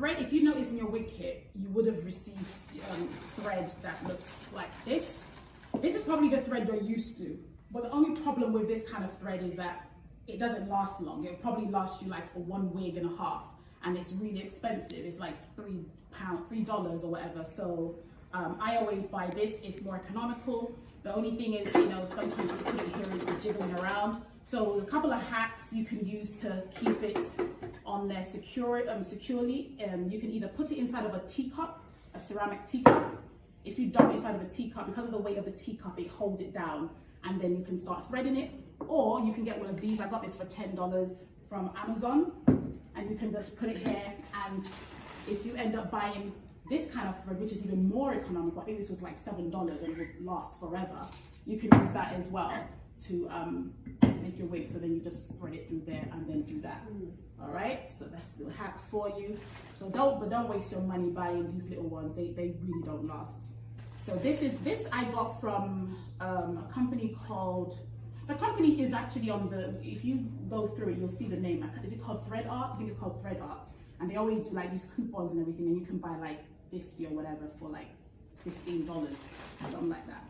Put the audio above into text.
thread, if you notice in your wig kit, you would have received thread that looks like this. This is probably the thread you're used to, but the only problem with this kind of thread is that it doesn't last long. It'll probably last you like a 1 wig and a half, and it's really expensive. It's like $3 or whatever. So I always buy this. It's more economical. The only thing is, you know, sometimes we put it here is the jiggling around. So a couple of hacks you can use to keep it on there securely. You can either put it inside of a teacup, a ceramic teacup. If you dump it inside of a teacup, because of the weight of the teacup, it holds it down, and then you can start threading it. Or you can get one of these. I got this for $10 from Amazon, and you can just put it here. And if you end up buying this kind of thread, which is even more economical, I think this was like $7 and it would last forever, you can use that as well to make your wig. So then you just thread it through there and then do that. All right, so that's the hack for you. So don't waste your money buying these little ones. They really don't last. So this I got from a company called, the company is actually on the, if you go through it, you'll see the name. Is it called Thread Art? I think it's called Thread Art. And they always do like these coupons and everything, and you can buy like 50 or whatever for like $15, something like that.